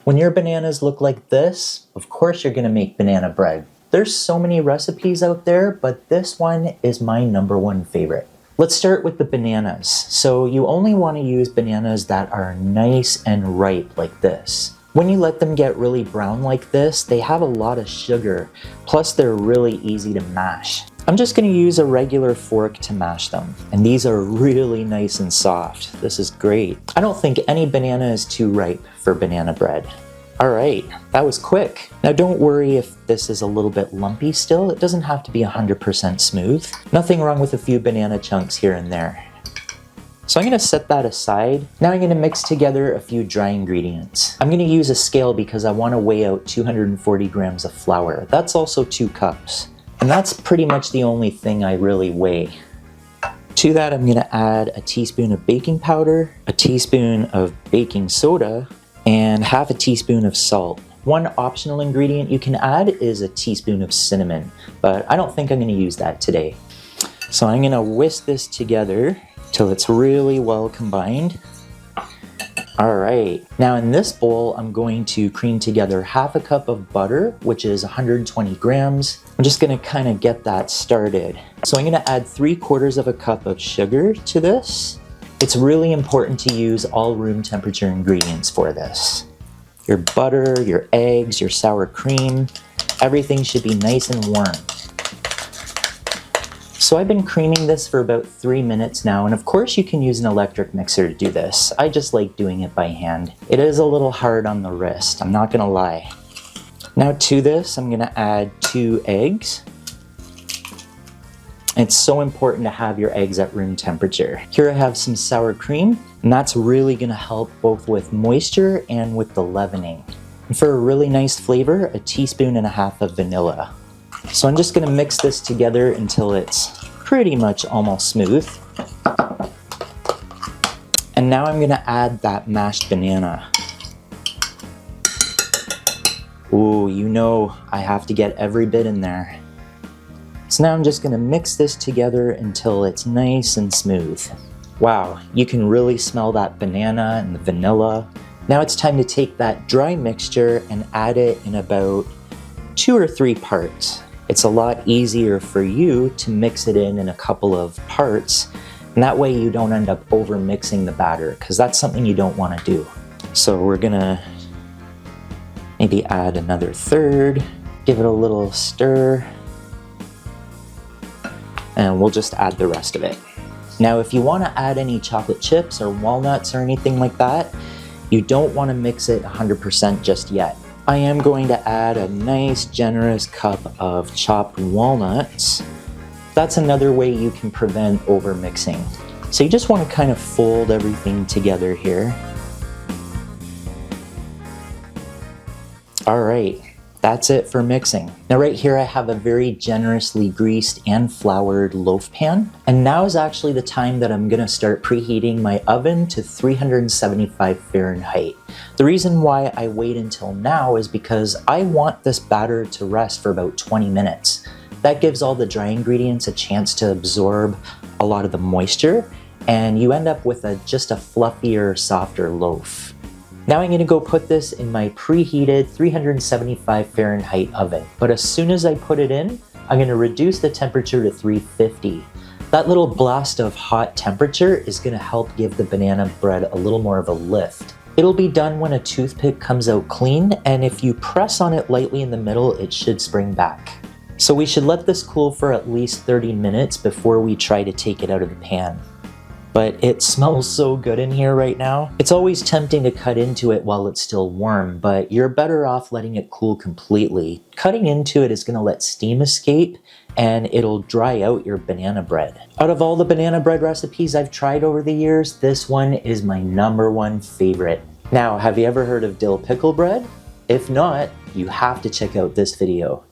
When your bananas look like this, of course you're gonna make banana bread. There's so many recipes out there, but this one is my #1 favorite. Let's start with the bananas. So you only want to use bananas that are nice and ripe like this. When you let them get really brown like this, they have a lot of sugar, plus they're really easy to mash. I'm just going to use a regular fork to mash them. And these are really nice and soft. This is great. I don't think any banana is too ripe for banana bread. Alright, that was quick. Now don't worry if this is a little bit lumpy still. It doesn't have to be 100% smooth. Nothing wrong with a few banana chunks here and there. So I'm going to set that aside. Now I'm going to mix together a few dry ingredients. I'm going to use a scale because I want to weigh out 240 grams of flour. That's also 2 cups. And that's pretty much the only thing I really weigh. To that I'm going to add a teaspoon of baking powder, a teaspoon of baking soda, and half a teaspoon of salt. One optional ingredient you can add is a teaspoon of cinnamon, but I don't think I'm going to use that today. So I'm going to whisk this together till it's really well combined. Alright, now in this bowl I'm going to cream together half a cup of butter, which is 120 grams. I'm just going to kind of get that started. So I'm going to add 3/4 of a cup of sugar to this. It's really important to use all room temperature ingredients for this. Your butter, your eggs, your sour cream, everything should be nice and warm. So I've been creaming this for about 3 minutes now, and of course you can use an electric mixer to do this. I just like doing it by hand. It is a little hard on the wrist, I'm not gonna lie. Now to this, I'm gonna add 2 eggs. It's so important to have your eggs at room temperature. Here I have some sour cream, and that's really gonna help both with moisture and with the leavening. And for a really nice flavor, a 1.5 teaspoons of vanilla. So I'm just gonna mix this together until it's pretty much almost smooth. And now I'm gonna add that mashed banana. Ooh, you know I have to get every bit in there. So now I'm just going to mix this together until it's nice and smooth. Wow, you can really smell that banana and the vanilla. Now it's time to take that dry mixture and add it in about 2 or 3 parts. It's a lot easier for you to mix it in a couple of parts, and that way you don't end up over mixing the batter, because that's something you don't want to do. So we're gonna maybe add another 1/3, give it a little stir, and we'll just add the rest of it. Now if you want to add any chocolate chips or walnuts or anything like that, you don't want to mix it 100% just yet. I am going to add a nice generous cup of chopped walnuts. That's another way you can prevent over mixing. So you just want to kind of fold everything together here. Alright, that's it for mixing. Now right here I have a very generously greased and floured loaf pan. And now is actually the time that I'm gonna start preheating my oven to 375 Fahrenheit. The reason why I wait until now is because I want this batter to rest for about 20 minutes. That gives all the dry ingredients a chance to absorb a lot of the moisture, and you end up with just a fluffier, softer loaf. Now I'm gonna go put this in my preheated 375 Fahrenheit oven. But as soon as I put it in, I'm gonna reduce the temperature to 350. That little blast of hot temperature is gonna help give the banana bread a little more of a lift. It'll be done when a toothpick comes out clean, and if you press on it lightly in the middle, it should spring back. So we should let this cool for at least 30 minutes before we try to take it out of the pan. But it smells so good in here right now. It's always tempting to cut into it while it's still warm, but you're better off letting it cool completely. Cutting into it is gonna let steam escape, and it'll dry out your banana bread. Out of all the banana bread recipes I've tried over the years, this one is my #1 favorite. Now, have you ever heard of dill pickle bread? If not, you have to check out this video.